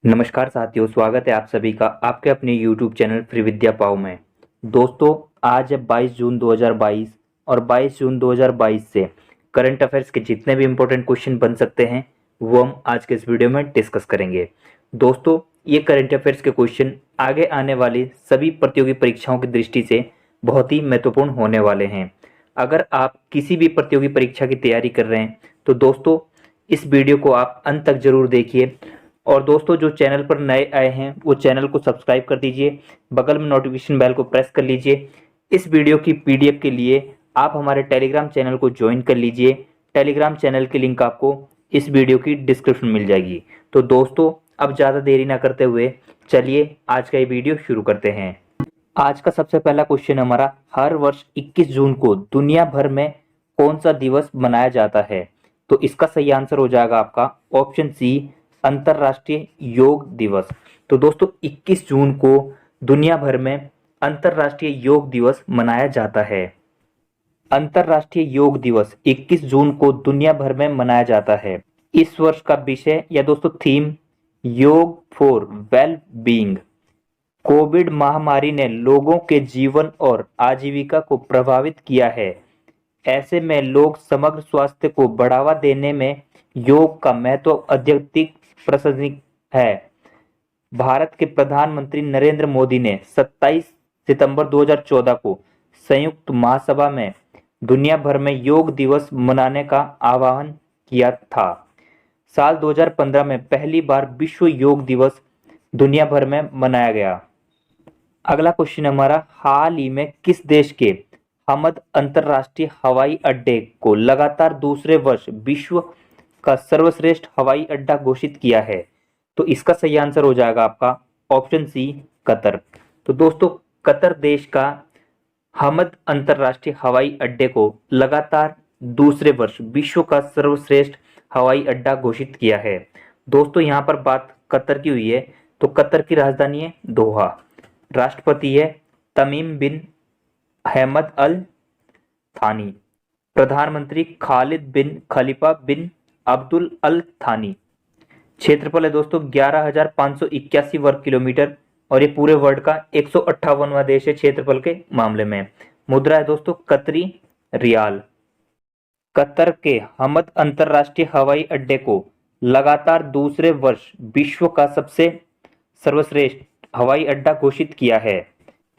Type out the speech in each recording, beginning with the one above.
नमस्कार साथियों, स्वागत है आप सभी का आपके अपने YouTube चैनल फ्री विद्या पाओ में। दोस्तों, आज है 22 जून 2022 और 22 जून 2022 से करंट अफेयर्स के जितने भी इम्पोर्टेंट क्वेश्चन बन सकते हैं वो हम आज के इस वीडियो में डिस्कस करेंगे। दोस्तों, ये करंट अफेयर्स के क्वेश्चन आगे आने वाली सभी प्रतियोगी परीक्षाओं की दृष्टि से बहुत ही महत्वपूर्ण होने वाले हैं। अगर आप किसी भी प्रतियोगी परीक्षा की तैयारी कर रहे हैं तो दोस्तों इस वीडियो को आप अंत तक जरूर देखिए। और दोस्तों, जो चैनल पर नए आए हैं वो चैनल को सब्सक्राइब कर दीजिए, बगल में नोटिफिकेशन बेल को प्रेस कर लीजिए। इस वीडियो की पीडीएफ के लिए आप हमारे टेलीग्राम चैनल को ज्वाइन कर लीजिए। टेलीग्राम चैनल की लिंक आपको इस वीडियो की डिस्क्रिप्शन में मिल जाएगी। तो दोस्तों, अब ज़्यादा देरी ना करते हुए चलिए आज का ये वीडियो शुरू करते हैं। आज का सबसे पहला क्वेश्चन हमारा, हर वर्ष 21 जून को दुनिया भर में कौन सा दिवस मनाया जाता है? तो इसका सही आंसर हो जाएगा आपका ऑप्शन सी, अंतरराष्ट्रीय योग दिवस। तो दोस्तों 21 जून को दुनिया भर में अंतरराष्ट्रीय योग दिवस मनाया जाता है। अंतरराष्ट्रीय योग दिवस 21 जून को दुनिया भर में मनाया जाता है। इस वर्ष का विषय या दोस्तों थीम, योग फॉर वेल बीइंग। कोविड महामारी ने लोगों के जीवन और आजीविका को प्रभावित किया है। ऐसे में लोग समग्र स्वास्थ्य को बढ़ावा देने में योग का महत्व अत्यधिक प्रशंसनीय है। भारत के प्रधानमंत्री नरेंद्र मोदी ने 27 सितंबर 2014 को संयुक्त महासभा में दुनिया भर में योग दिवस मनाने का आह्वान किया था। साल 2015 में पहली बार विश्व योग दिवस दुनिया भर में मनाया गया। अगला क्वेश्चन हमारा, हाल ही में किस देश के हमद अंतरराष्ट्रीय हवाई अड्डे को लगातार दूसरे वर्ष विश्व का सर्वश्रेष्ठ हवाई अड्डा घोषित किया है? तो इसका सही आंसर हो जाएगा आपका ऑप्शन सी, कतर। तो दोस्तों, कतर देश का हमद अंतरराष्ट्रीय हवाई अड्डे को लगातार दूसरे वर्ष विश्व का सर्वश्रेष्ठ हवाई अड्डा घोषित किया है। दोस्तों, यहाँ पर बात कतर की हुई है तो कतर की राजधानी है दोहा। राष्ट्रपति है तमीम बिन अहमद अल थानी। प्रधानमंत्री खालिद बिन खलीफा बिन अब्दुल अल थानी। क्षेत्रफल है दोस्तों 11,581 वर्ग किलोमीटर और ये पूरे वर्ल्ड का 158वां देश है क्षेत्रफल के मामले में। मुद्रा है दोस्तों कतरी रियाल। कतर के हमद अंतरराष्ट्रीय हवाई अड्डे को लगातार दूसरे वर्ष विश्व का सबसे सर्वश्रेष्ठ हवाई अड्डा घोषित किया है।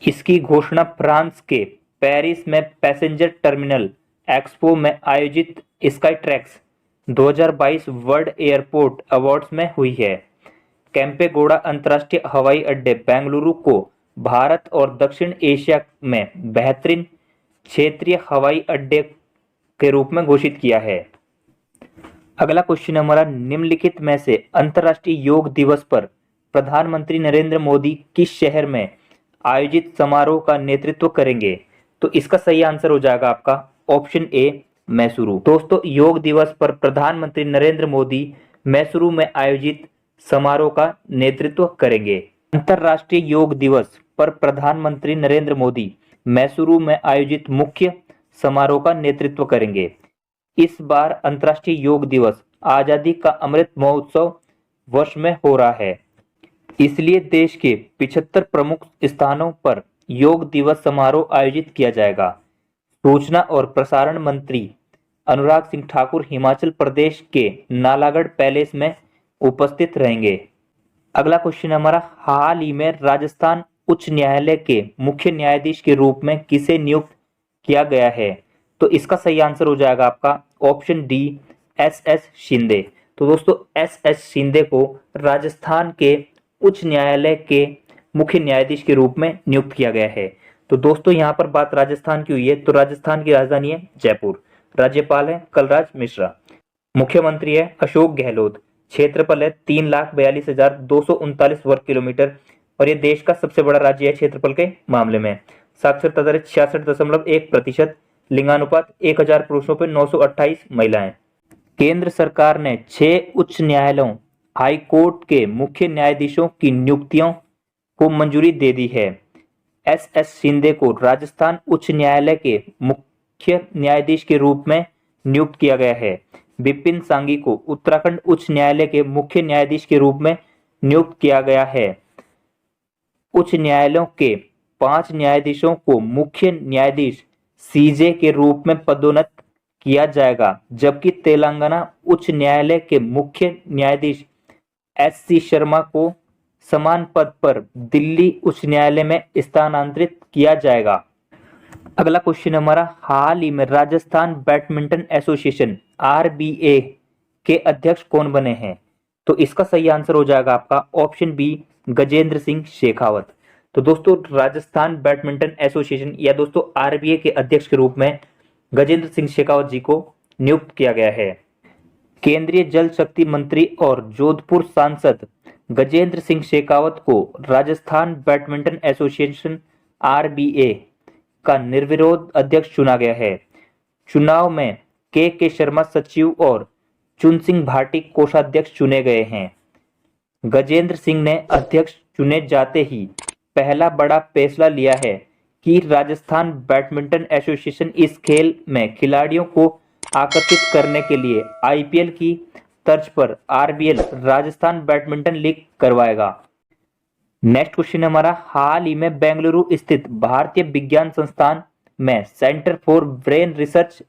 इसकी घोषणा फ्रांस के पेरिस में पैसेंजर टर्मिनल एक्सपो में आयोजित sky tracks 2022 world airport awards में हुई है। कैंपेगौड़ा अंतर्राष्ट्रीय हवाई अड्डे बेंगलुरु को भारत और दक्षिण एशिया में बेहतरीन क्षेत्रीय हवाई अड्डे के रूप में घोषित किया है। अगला क्वेश्चन हमारा, निम्नलिखित में से अंतर्राष्ट्रीय योग दिवस पर प्रधानमंत्री नरेंद्र मोदी किस शहर में आयोजित समारोह का नेतृत्व करेंगे? तो इसका सही आंसर हो जाएगा आपका ऑप्शन ए, मैसूरू। दोस्तों, योग दिवस पर प्रधानमंत्री नरेंद्र मोदी मैसूरू में आयोजित समारोह का नेतृत्व करेंगे। अंतरराष्ट्रीय योग दिवस पर प्रधानमंत्री नरेंद्र मोदी मैसूरू में आयोजित मुख्य समारोह का नेतृत्व करेंगे। इस बार अंतर्राष्ट्रीय योग दिवस आजादी का अमृत महोत्सव वर्ष में हो रहा है, इसलिए देश के 75 प्रमुख स्थानों पर योग दिवस समारोह आयोजित किया जाएगा। सूचना और प्रसारण मंत्री अनुराग सिंह ठाकुर हिमाचल प्रदेश के नालागढ़ पैलेस में उपस्थित रहेंगे। अगला क्वेश्चन हमारा, हाल ही में राजस्थान उच्च न्यायालय के मुख्य न्यायाधीश के रूप में किसे नियुक्त किया गया है? तो इसका सही आंसर हो जाएगा आपका ऑप्शन डी, एस शिंदे। तो दोस्तों, एस शिंदे को राजस्थान के उच्च न्यायालय के मुख्य न्यायाधीश के रूप में नियुक्त किया गया है। तो दोस्तों, यहाँ पर बात राजस्थान की हुई है तो राजस्थान की राजधानी है जयपुर। राज्यपाल है कलराज मिश्रा। मुख्यमंत्री है अशोक गहलोत। क्षेत्रफल है 3,42,239 वर्ग किलोमीटर और ये देश का सबसे बड़ा राज्य है क्षेत्रफल के मामले में। साक्षरता दर 66.1%। लिंगानुपात 1,000 पुरुषों पर 928 महिलाएं। केंद्र सरकार ने 6 उच्च न्यायालयों हाई कोर्ट के मुख्य न्यायाधीशों की नियुक्तियों को मंजूरी दे दी है। एस शिंदे को राजस्थान उच्च न्यायालय के मुख्य न्यायाधीश के रूप में नियुक्त किया गया है। विपिन सांघी को उत्तराखंड उच्च न्यायालय के मुख्य न्यायाधीश के रूप में नियुक्त किया गया है। उच्च न्यायालयों के 5 न्यायाधीशों को मुख्य न्यायाधीश सीजे के रूप में पदोन्नत किया जाएगा, जबकि तेलंगाना उच्च न्यायालय के मुख्य न्यायाधीश एससी शर्मा को समान पद पर दिल्ली उच्च न्यायालय में स्थानांतरित किया जाएगा। अगला क्वेश्चन हमारा, हाल ही में राजस्थान बैडमिंटन एसोसिएशन आरबीए के अध्यक्ष कौन बने हैं? तो इसका सही आंसर हो जाएगा आपका ऑप्शन बी, गजेंद्र सिंह शेखावत। तो दोस्तों राजस्थान बैडमिंटन एसोसिएशन या दोस्तों आरबीए के अध्यक्ष के रूप में गजेंद्र सिंह शेखावत जी को नियुक्त किया गया है। केंद्रीय जल शक्ति मंत्री और जोधपुर सांसद गजेंद्र सिंह शेखावत को राजस्थान बैडमिंटन एसोसिएशन आरबीए का निर्विरोध अध्यक्ष चुना गया है। चुनाव में के शर्मा सचिव और चुन सिंह भाटी कोषाध्यक्ष चुने गए हैं। गजेंद्र सिंह ने अध्यक्ष चुने जाते ही पहला बड़ा फैसला लिया है कि राजस्थान बैडमिंटन एसोसिएशन इस खेल में खिलाड़ियों को आकर्षित करने के लिए आईपीएल की तर्ज पर आरबीएल राजस्थान बैडमिंटन लीग करवाएगा। नेक्स्ट क्वेश्चन हमारा, हाल ही में बेंगलुरु स्थित भारतीय विज्ञान संस्थान में सेंटर फॉर ब्रेन रिसर्च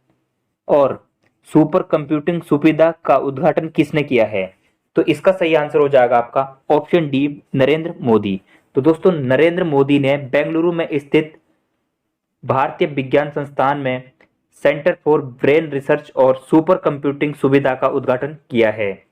और सुपर कंप्यूटिंग सुविधा का उद्घाटन किसने किया है? तो इसका सही आंसर हो जाएगा आपका ऑप्शन डी, नरेंद्र मोदी। तो दोस्तों नरेंद्र मोदी ने बेंगलुरु में स्थित भारतीय विज्ञान संस्थान में सेंटर फॉर ब्रेन रिसर्च और सुपर कंप्यूटिंग सुविधा का उद्घाटन किया है।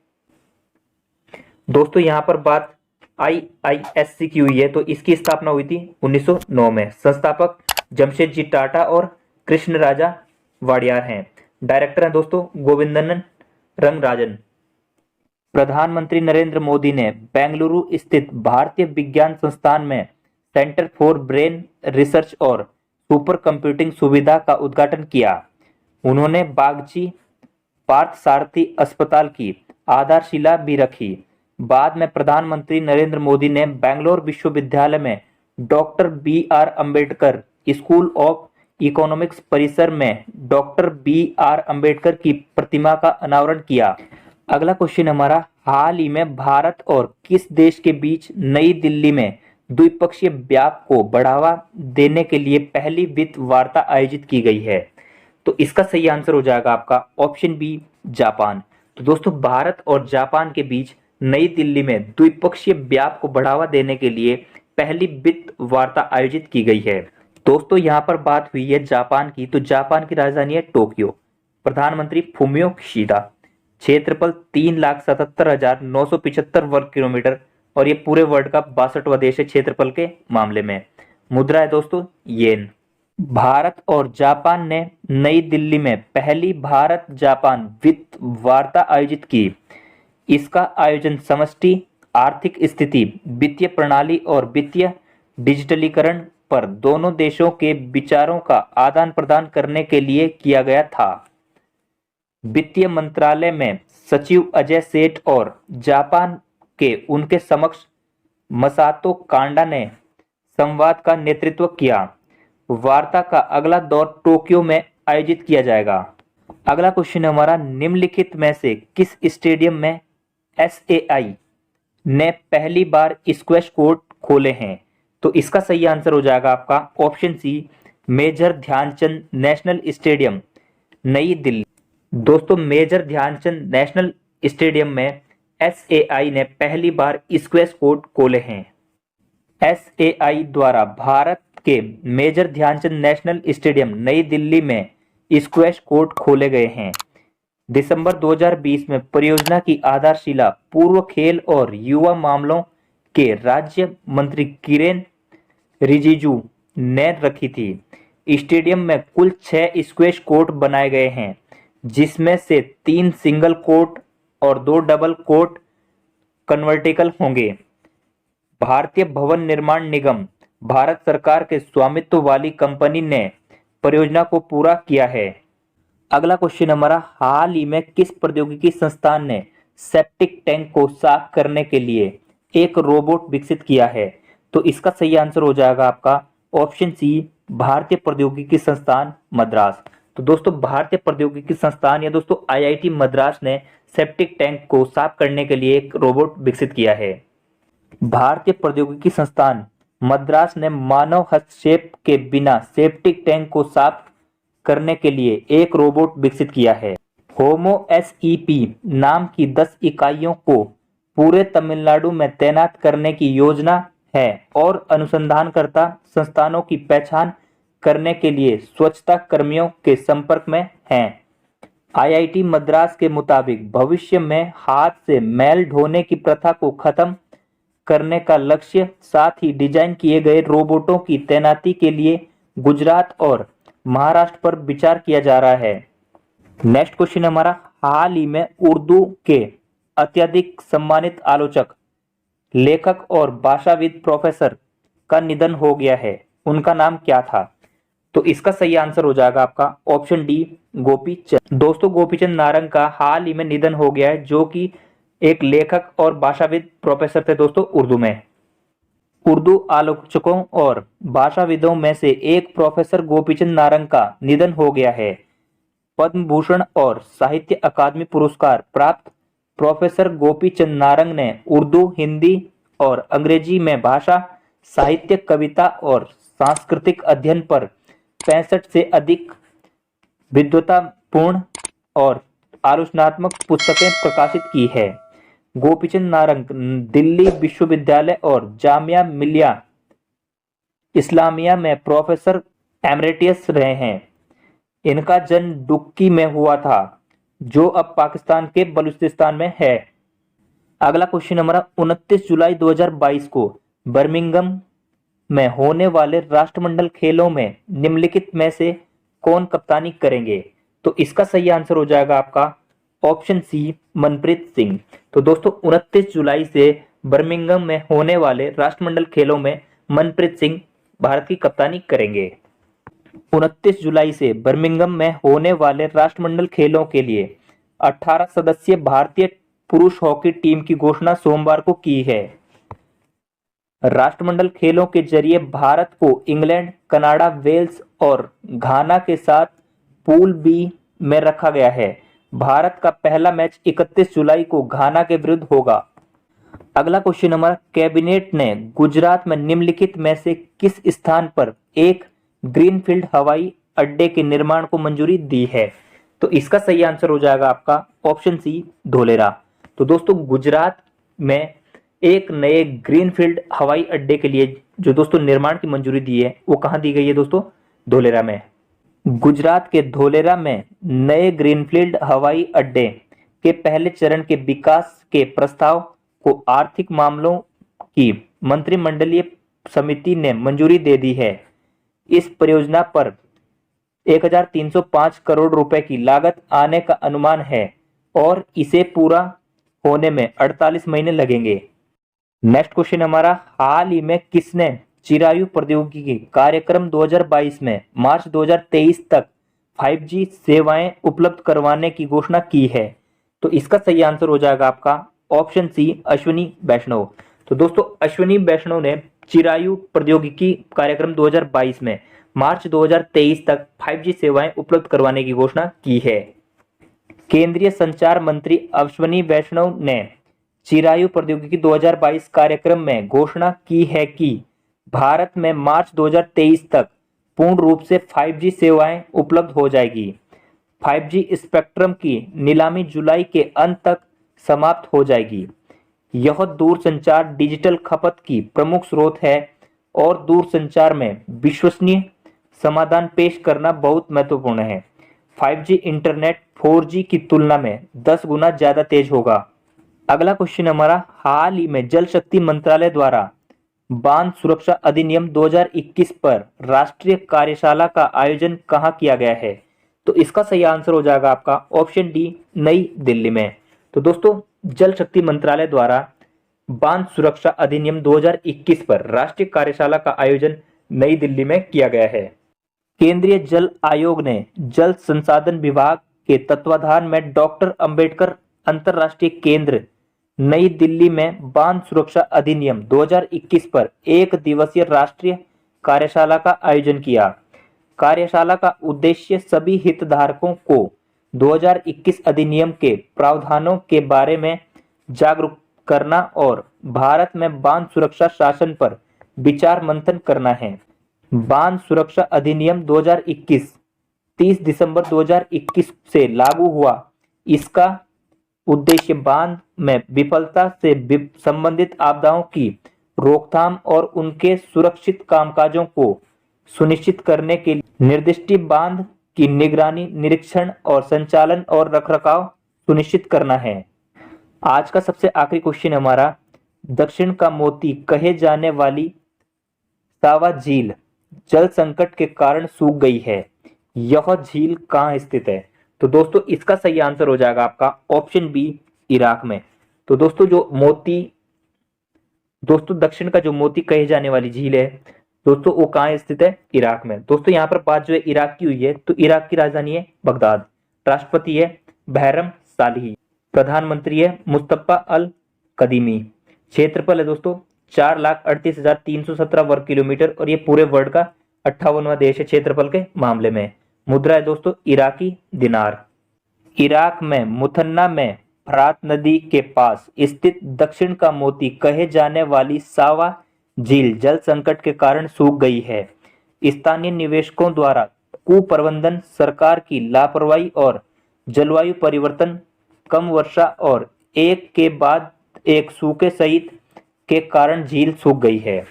दोस्तों यहां पर बात आईआईएससी की हुई है, तो इसकी स्थापना हुई थी 1909 में। संस्थापक जमशेदजी टाटा और कृष्ण राजा वाडियार हैं। डायरेक्टर हैं दोस्तों गोविंदन रंगराजन। प्रधानमंत्री नरेंद्र मोदी ने बेंगलुरु स्थित भारतीय विज्ञान संस्थान में सेंटर फॉर ब्रेन रिसर्च और सुपर कंप्यूटिंग सुविधा का उद्घाटन किया। उन्होंने बागची पार्थसारथी अस्पताल की आधारशिला भी रखी। बाद में प्रधानमंत्री नरेंद्र मोदी ने बेंगलोर विश्वविद्यालय में doctor B R Ambedkar school of economics परिसर में डॉक्टर बी आर अम्बेडकर की प्रतिमा का अनावरण किया। अगला क्वेश्चन हमारा, हाल ही में भारत और किस देश के बीच नई दिल्ली में द्विपक्षीय व्यापार को बढ़ावा देने के लिए पहली वित्त वार्ता आयोजित की गई है? तो इसका सही आंसर हो जाएगा आपका ऑप्शन बी, जापान। तो दोस्तों भारत और जापान के बीच नई दिल्ली में द्विपक्षीय व्यापार को बढ़ावा देने के लिए पहली वित्त वार्ता आयोजित की गई है। दोस्तों यहाँ पर बात हुई है जापान की, तो जापान की राजधानी है टोक्यो। प्रधानमंत्री फुमियो किशिदा। क्षेत्रफल 3,77,975 वर्ग किलोमीटर और ये पूरे वर्ल्ड का 62वां देश है क्षेत्रफल के मामले में। मुद्रा है दोस्तों येन। भारत और जापान ने नई दिल्ली में पहली भारत जापान वित्त वार्ता आयोजित की। इसका आयोजन समष्टि आर्थिक स्थिति, वित्तीय प्रणाली और वित्तीय डिजिटलीकरण पर दोनों देशों के विचारों का आदान प्रदान करने के लिए किया गया था। वित्तीय मंत्रालय में सचिव अजय सेठ और जापान के उनके समक्ष मसातो कांडा ने संवाद का नेतृत्व किया। वार्ता का अगला दौर टोक्यो में आयोजित किया जाएगा। अगला क्वेश्चन हमारा, निम्नलिखित में से किस स्टेडियम में एसएआई ने पहली बार स्क्वैश कोर्ट खोले हैं? तो इसका सही आंसर हो जाएगा आपका option C, major Dhyanchand national stadium, New Delhi. दोस्तों मेजर ध्यानचंद नेशनल स्टेडियम में एसएआई ने पहली बार स्क्वैश कोर्ट खोले हैं। एसएआई द्वारा भारत के major Dhyanchand national stadium New Delhi में स्क्वैश कोर्ट खोले गए हैं। दिसंबर 2020 में परियोजना की आधारशिला पूर्व खेल और युवा मामलों के राज्य मंत्री किरेन रिजिजू ने रखी थी। स्टेडियम में कुल 6 स्क्वैश कोर्ट बनाए गए हैं, जिसमें से 3 सिंगल कोर्ट और 2 डबल कोर्ट कन्वर्टिकल होंगे। भारतीय भवन निर्माण निगम भारत सरकार के स्वामित्व वाली कंपनी ने परियोजना को पूरा किया है। अगला क्वेश्चन हमारा, हाल ही में किस प्रौद्योगिकी संस्थान ने सेप्टिक टैंक को साफ करने के लिए एक रोबोट विकसित किया है? तो इसका सही आंसर हो जाएगा आपका ऑप्शन सी, भारतीय प्रौद्योगिकी संस्थान मद्रास। तो दोस्तों भारतीय प्रौद्योगिकी संस्थान या दोस्तों आईआईटी मद्रास ने सेप्टिक टैंक को साफ करने के लिए एक रोबोट विकसित किया है। भारतीय प्रौद्योगिकी संस्थान मद्रास ने मानव हस्तक्षेप के बिना सेप्टिक टैंक को साफ करने के लिए एक रोबोट विकसित किया है। होमो एसईपी नाम की 10 इकाइयों को पूरे तमिलनाडु में तैनात करने की योजना है और अनुसंधानकर्ता संस्थानों की पहचान करने के लिए स्वच्छता कर्मियों के संपर्क में हैं। आईआईटी मद्रास के मुताबिक भविष्य में हाथ से मैल ढोने की प्रथा को खत्म करने का लक्ष्य, साथ ही डिजाइन किए गए रोबोटों की तैनाती के लिए गुजरात और महाराष्ट्र पर विचार किया जा रहा है। नेक्स्ट क्वेश्चन हमारा, हाल ही में उर्दू के अत्यधिक सम्मानित आलोचक, लेखक और भाषाविद प्रोफेसर का निधन हो गया है, उनका नाम क्या था? तो इसका सही आंसर हो जाएगा आपका ऑप्शन डी, गोपीचंद। दोस्तों गोपीचंद नारंग का हाल ही में निधन हो गया है, जो कि एक लेखक और भाषाविद प्रोफेसर थे दोस्तों उर्दू में। उर्दू आलोचकों और भाषाविदों में से एक प्रोफेसर गोपीचंद नारंग का निधन हो गया है। पद्म भूषण और साहित्य अकादमी पुरस्कार प्राप्त प्रोफेसर गोपीचंद नारंग ने उर्दू, हिंदी और अंग्रेजी में भाषा, साहित्य, कविता और सांस्कृतिक अध्ययन पर 65 से अधिक विद्वतापूर्ण और आलोचनात्मक पुस्तकें प्रकाशित की है। गोपीचंद नारंग दिल्ली विश्वविद्यालय और जामिया मिलिया इस्लामिया में प्रोफेसर एमरेटियस रहे हैं। इनका जन्म डुक्की में हुआ था, जो अब पाकिस्तान के बलूचिस्तान में है। अगला क्वेश्चन हमारा, 29 जुलाई 2022 को बर्मिंघम में होने वाले राष्ट्रमंडल खेलों में निम्नलिखित में से कौन कप्तानी करेंगे? तो इसका सही आंसर हो जाएगा आपका ऑप्शन सी, मनप्रीत सिंह। तो दोस्तों 29 जुलाई से बर्मिंघम में होने वाले राष्ट्रमंडल खेलों में मनप्रीत सिंह भारत की कप्तानी करेंगे। 29 जुलाई से बर्मिंघम में होने वाले राष्ट्रमंडल खेलों के लिए 18 सदस्यीय भारतीय पुरुष हॉकी टीम की घोषणा सोमवार को की है। राष्ट्रमंडल खेलों के जरिए भारत को इंग्लैंड, कनाडा, वेल्स और घाना के साथ पूल बी में रखा गया है। भारत का पहला मैच 31 जुलाई को घाना के विरुद्ध होगा। अगला क्वेश्चन हमारा, कैबिनेट ने गुजरात में निम्नलिखित में से किस स्थान पर एक ग्रीनफील्ड हवाई अड्डे के निर्माण को मंजूरी दी है? तो इसका सही आंसर हो जाएगा आपका ऑप्शन सी, धोलेरा। तो दोस्तों गुजरात में एक नए ग्रीनफील्ड हवाई अड्डे के लिए जो दोस्तों निर्माण की मंजूरी दी है, वो कहां दी गई है दोस्तों? धोलेरा में। गुजरात के धोलेरा में नए ग्रीनफील्ड हवाई अड्डे के पहले चरण के विकास के प्रस्ताव को आर्थिक मामलों की मंत्रिमंडलीय समिति ने मंजूरी दे दी है। इस परियोजना पर 1305 करोड़ रुपए की लागत आने का अनुमान है और इसे पूरा होने में 48 महीने लगेंगे। नेक्स्ट क्वेश्चन हमारा, हाल ही में किसने चिरायु प्रौद्योगिकी कार्यक्रम 2022 में मार्च 2023 तक 5G सेवाएं उपलब्ध करवाने की घोषणा की है? तो इसका सही आंसर हो जाएगा आपका ऑप्शन सी, अश्विनी वैष्णव। तो दोस्तों अश्विनी वैष्णव ने चिरायु प्रौद्योगिकी कार्यक्रम 2022 में मार्च 2023 तक 5G सेवाएं उपलब्ध करवाने की घोषणा की है। केंद्रीय संचार मंत्री अश्विनी वैष्णव ने चिरायु प्रौद्योगिकी 2022 कार्यक्रम में घोषणा की है कि भारत में मार्च 2023 तक पूर्ण रूप से 5G सेवाएं उपलब्ध हो जाएगी। 5G स्पेक्ट्रम की नीलामी जुलाई के अंत तक समाप्त हो जाएगी। यह दूरसंचार डिजिटल खपत की प्रमुख स्रोत है और दूरसंचार में विश्वसनीय समाधान पेश करना बहुत महत्वपूर्ण है। 5G इंटरनेट 4G की तुलना में 10 गुना ज्यादा तेज होगा। अगला क्वेश्चन हमारा, हाल ही में जल शक्ति मंत्रालय द्वारा बांध सुरक्षा अधिनियम 2021 पर राष्ट्रीय कार्यशाला का आयोजन कहां किया गया है? तो इसका सही आंसर हो जाएगा आपका ऑप्शन डी, नई दिल्ली में। तो दोस्तों जल शक्ति मंत्रालय द्वारा बांध सुरक्षा अधिनियम 2021 पर राष्ट्रीय कार्यशाला का आयोजन नई दिल्ली में किया गया है। केंद्रीय जल आयोग ने जल संसाधन विभाग के तत्वाधान में डॉक्टर अंबेडकर अंतरराष्ट्रीय केंद्र नई दिल्ली में बांध सुरक्षा अधिनियम 2021 पर एक दिवसीय राष्ट्रीय कार्यशाला का आयोजन किया। कार्यशाला का उद्देश्य सभी हितधारकों को 2021 अधिनियम के प्रावधानों के बारे में जागरूक करना और भारत में बांध सुरक्षा शासन पर विचार मंथन करना है। बांध सुरक्षा अधिनियम 2021 30 दिसंबर 2021 से लागू हुआ। इसका उद्देश्य बांध में विफलता से संबंधित आपदाओं की रोकथाम और उनके सुरक्षित कामकाजों को सुनिश्चित करने के लिए निर्दिष्ट बांध की निगरानी, निरीक्षण और संचालन और रखरखाव सुनिश्चित करना है। आज का सबसे आखिरी क्वेश्चन हमारा, दक्षिण का मोती कहे जाने वाली सावा झील जल संकट के कारण सूख गई है। यह झील कहाँ स्थित है? तो दोस्तों इसका सही आंसर हो जाएगा आपका ऑप्शन बी, इराक में। तो दोस्तों दक्षिण का जो मोती कहे जाने वाली झील है दोस्तों वो कहाँ स्थित है? इराक में। दोस्तों यहाँ पर बात जो है इराक की हुई है, तो इराक की राजधानी है बगदाद, राष्ट्रपति है बहरम सालिही, प्रधानमंत्री है मुस्तफा अल कदीमी। क्षेत्रफल है दोस्तों 4,38,317 वर्ग किलोमीटर और ये पूरे वर्ल्ड का 58वां देश है क्षेत्रफल के मामले में। मुद्रा है दोस्तों इराकी दिनार। इराक में मुथन्ना में फरात नदी के पास स्थित दक्षिण का मोती कहे जाने वाली सावा झील जल संकट के कारण सूख गई है। स्थानीय निवेशकों द्वारा कुप्रबंधन, सरकार की लापरवाही और जलवायु परिवर्तन, कम वर्षा और एक के बाद एक सूखे सहित के कारण झील सूख गई है।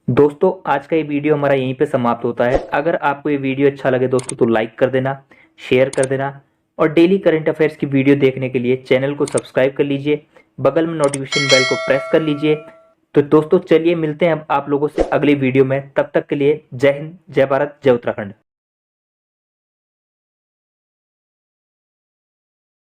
दोस्तों आज का ये वीडियो हमारा यहीं पे समाप्त होता है। अगर आपको ये वीडियो अच्छा लगे दोस्तों तो लाइक कर देना, शेयर कर देना और डेली करंट अफेयर्स की वीडियो देखने के लिए चैनल को सब्सक्राइब कर लीजिए, बगल में नोटिफिकेशन बेल को प्रेस कर लीजिए। तो दोस्तों चलिए मिलते हैं अब आप लोगों से अगली वीडियो में। तब तक के लिए जय हिंद, जय भारत, जय उत्तराखंड।